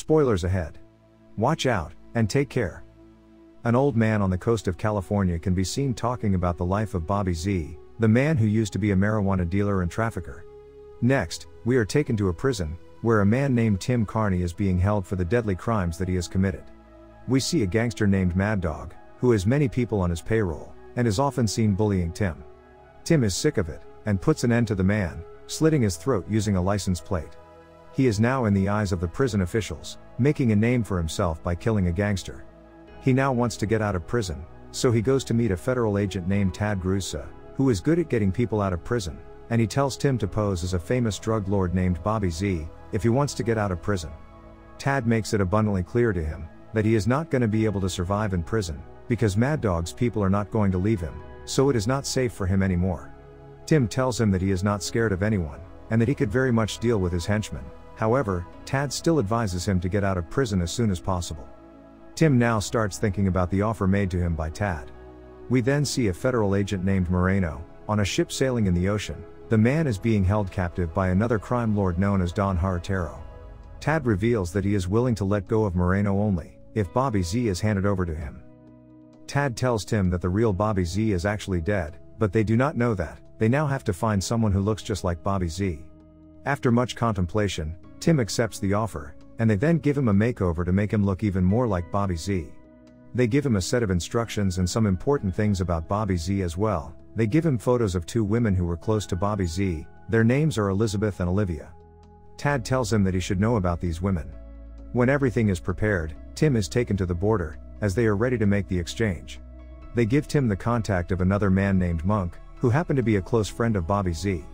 Spoilers ahead. Watch out, and take care. An old man on the coast of California can be seen talking about the life of Bobby Z, the man who used to be a marijuana dealer and trafficker. Next, we are taken to a prison, where a man named Tim Carney is being held for the deadly crimes that he has committed. We see a gangster named Mad Dog, who has many people on his payroll, and is often seen bullying Tim. Tim is sick of it, and puts an end to the man, slitting his throat using a license plate. He is now in the eyes of the prison officials, making a name for himself by killing a gangster. He now wants to get out of prison, so he goes to meet a federal agent named Tad Grusa, who is good at getting people out of prison, and he tells Tim to pose as a famous drug lord named Bobby Z, if he wants to get out of prison. Tad makes it abundantly clear to him, that he is not going to be able to survive in prison, because Mad Dog's people are not going to leave him, so it is not safe for him anymore. Tim tells him that he is not scared of anyone, and that he could very much deal with his henchmen. However, Tad still advises him to get out of prison as soon as possible. Tim now starts thinking about the offer made to him by Tad. We then see a federal agent named Moreno, on a ship sailing in the ocean. The man is being held captive by another crime lord known as Don Hartero. Tad reveals that he is willing to let go of Moreno only, if Bobby Z is handed over to him. Tad tells Tim that the real Bobby Z is actually dead, but they do not know that. They now have to find someone who looks just like Bobby Z. After much contemplation, Tim accepts the offer, and they then give him a makeover to make him look even more like Bobby Z. They give him a set of instructions and some important things about Bobby Z as well. They give him photos of two women who were close to Bobby Z. Their names are Elizabeth and Olivia. Tad tells him that he should know about these women. When everything is prepared, Tim is taken to the border, as they are ready to make the exchange. They give Tim the contact of another man named Monk, who happened to be a close friend of Bobby Z.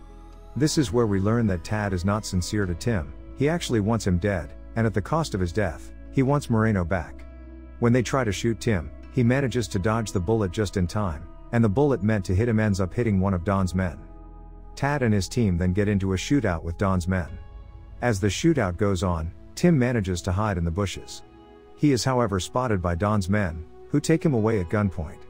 This is where we learn that Tad is not sincere to Tim. He actually wants him dead, and at the cost of his death, he wants Moreno back. When they try to shoot Tim, he manages to dodge the bullet just in time, and the bullet meant to hit him ends up hitting one of Don's men. Tad and his team then get into a shootout with Don's men. As the shootout goes on, Tim manages to hide in the bushes. He is however spotted by Don's men, who take him away at gunpoint.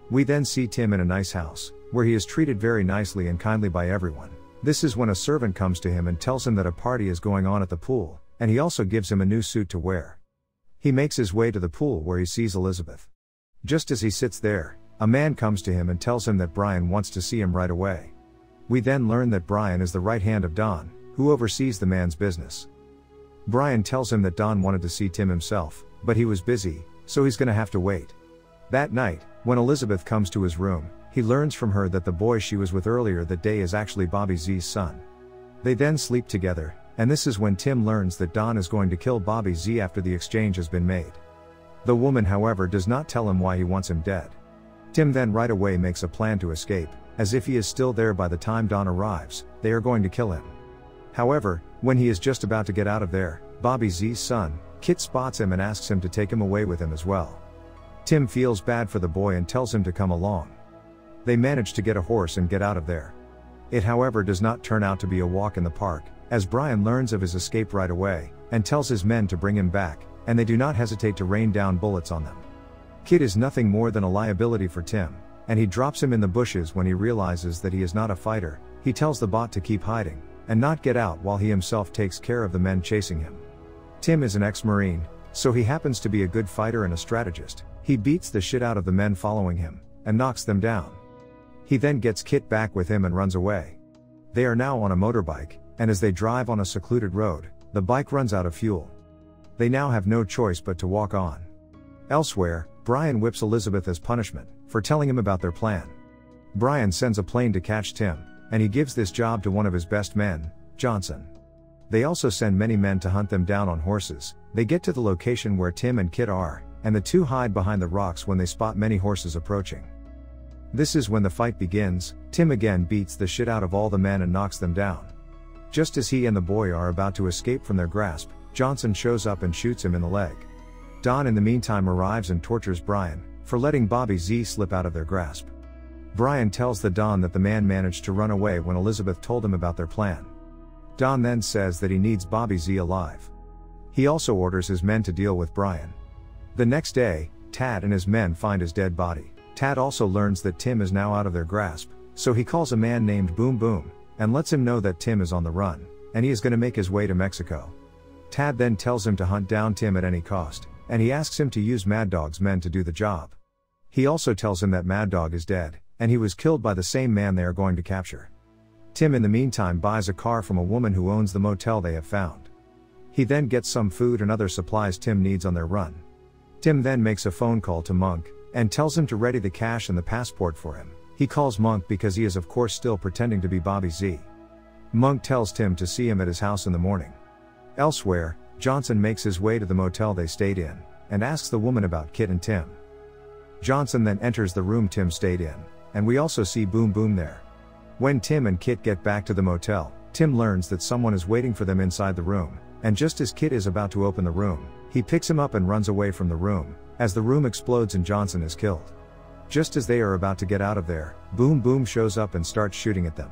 We then see Tim in a nice house, where he is treated very nicely and kindly by everyone. This is when a servant comes to him and tells him that a party is going on at the pool, and he also gives him a new suit to wear. He makes his way to the pool where he sees Elizabeth. Just as he sits there, a man comes to him and tells him that Brian wants to see him right away. We then learn that Brian is the right hand of Don, who oversees the man's business. Brian tells him that Don wanted to see Tim himself, but he was busy, so he's gonna have to wait. That night, when Elizabeth comes to his room, he learns from her that the boy she was with earlier that day is actually Bobby Z's son. They then sleep together, and this is when Tim learns that Don is going to kill Bobby Z after the exchange has been made. The woman however does not tell him why he wants him dead. Tim then right away makes a plan to escape, as if he is still there by the time Don arrives, they are going to kill him. However, when he is just about to get out of there, Bobby Z's son, Kit spots him and asks him to take him away with him as well. Tim feels bad for the boy and tells him to come along. They manage to get a horse and get out of there. It however does not turn out to be a walk in the park, as Brian learns of his escape right away, and tells his men to bring him back, and they do not hesitate to rain down bullets on them. Kit is nothing more than a liability for Tim, and he drops him in the bushes when he realizes that he is not a fighter. He tells the bot to keep hiding, and not get out while he himself takes care of the men chasing him. Tim is an ex-Marine, so he happens to be a good fighter and a strategist. He beats the shit out of the men following him, and knocks them down. He then gets Kit back with him and runs away. They are now on a motorbike, and as they drive on a secluded road, the bike runs out of fuel. They now have no choice but to walk on. Elsewhere, Brian whips Elizabeth as punishment, for telling him about their plan. Brian sends a plane to catch Tim, and he gives this job to one of his best men, Johnson. They also send many men to hunt them down on horses. They get to the location where Tim and Kit are, and the two hide behind the rocks when they spot many horses approaching. This is when the fight begins. Tim again beats the shit out of all the men and knocks them down. Just as he and the boy are about to escape from their grasp, Johnson shows up and shoots him in the leg. Don in the meantime arrives and tortures Brian, for letting Bobby Z slip out of their grasp. Brian tells the Don that the man managed to run away when Elizabeth told him about their plan. Don then says that he needs Bobby Z alive. He also orders his men to deal with Brian. The next day, Tad and his men find his dead body. Tad also learns that Tim is now out of their grasp, so he calls a man named Boom Boom, and lets him know that Tim is on the run, and he is going to make his way to Mexico. Tad then tells him to hunt down Tim at any cost, and he asks him to use Mad Dog's men to do the job. He also tells him that Mad Dog is dead, and he was killed by the same man they are going to capture. Tim in the meantime buys a car from a woman who owns the motel they have found. He then gets some food and other supplies Tim needs on their run. Tim then makes a phone call to Monk, and tells him to ready the cash and the passport for him. He calls Monk because he is of course still pretending to be Bobby Z. Monk tells Tim to see him at his house in the morning. Elsewhere, Johnson makes his way to the motel they stayed in, and asks the woman about Kit and Tim. Johnson then enters the room Tim stayed in, and we also see Boom Boom there. When Tim and Kit get back to the motel, Tim learns that someone is waiting for them inside the room, and just as Kit is about to open the room, he picks him up and runs away from the room, as the room explodes and Johnson is killed. Just as they are about to get out of there, Boom Boom shows up and starts shooting at them.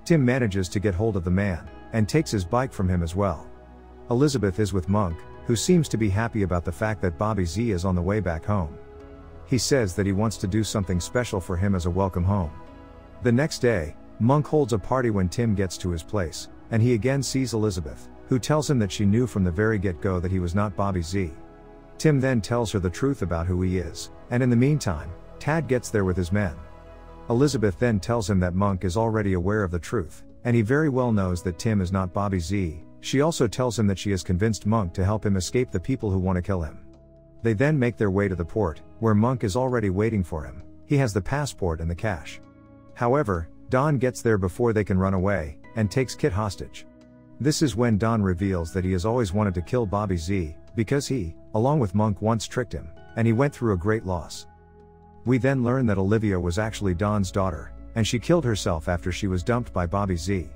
Tim manages to get hold of the man, and takes his bike from him as well. Elizabeth is with Monk, who seems to be happy about the fact that Bobby Z is on the way back home. He says that he wants to do something special for him as a welcome home. The next day, Monk holds a party when Tim gets to his place, and he again sees Elizabeth, who tells him that she knew from the very get-go that he was not Bobby Z. Tim then tells her the truth about who he is, and in the meantime, Tad gets there with his men. Elizabeth then tells him that Monk is already aware of the truth, and he very well knows that Tim is not Bobby Z. She also tells him that she has convinced Monk to help him escape the people who want to kill him. They then make their way to the port, where Monk is already waiting for him. He has the passport and the cash. However, Don gets there before they can run away, and takes Kit hostage. This is when Don reveals that he has always wanted to kill Bobby Z, because he, along with Monk, once tricked him, and he went through a great loss. We then learn that Olivia was actually Don's daughter, and she killed herself after she was dumped by Bobby Z.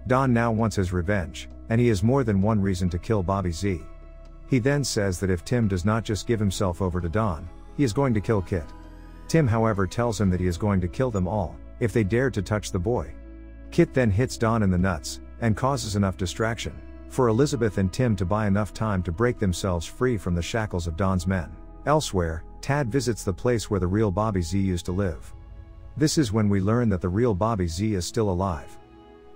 Don now wants his revenge, and he has more than one reason to kill Bobby Z. He then says that if Tim does not just give himself over to Don, he is going to kill Kit. Tim however tells him that he is going to kill them all, if they dare to touch the boy. Kit then hits Don in the nuts, and causes enough distraction for Elizabeth and Tim to buy enough time to break themselves free from the shackles of Don's men. Elsewhere, Tad visits the place where the real Bobby Z used to live. This is when we learn that the real Bobby Z is still alive.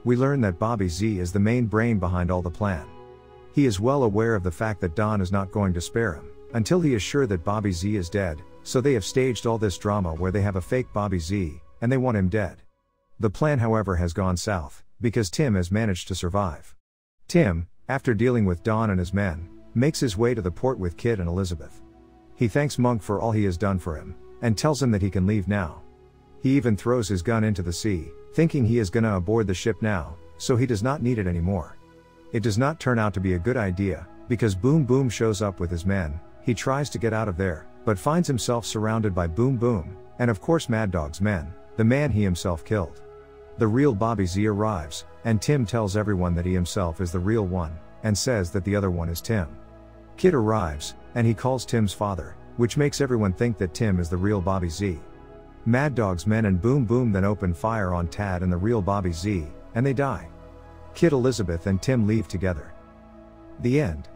We learn that Bobby Z is the main brain behind all the plan. He is well aware of the fact that Don is not going to spare him, until he is sure that Bobby Z is dead, so they have staged all this drama where they have a fake Bobby Z, and they want him dead. The plan however has gone south, because Tim has managed to survive. Tim, after dealing with Don and his men, makes his way to the port with Kit and Elizabeth. He thanks Monk for all he has done for him, and tells him that he can leave now. He even throws his gun into the sea, thinking he is gonna aboard the ship now, so he does not need it anymore. It does not turn out to be a good idea, because Boom Boom shows up with his men. He tries to get out of there, but finds himself surrounded by Boom Boom, and of course Mad Dog's men, the man he himself killed. The real Bobby Z arrives, and Tim tells everyone that he himself is the real one, and says that the other one is Tim. Kit arrives, and he calls Tim's father, which makes everyone think that Tim is the real Bobby Z. Mad Dog's men and Boom Boom then open fire on Tad and the real Bobby Z, and they die. Kit, Elizabeth and Tim leave together. The end.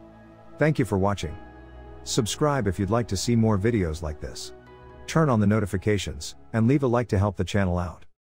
Thank you for watching. Subscribe if you'd like to see more videos like this. Turn on the notifications, and leave a like to help the channel out.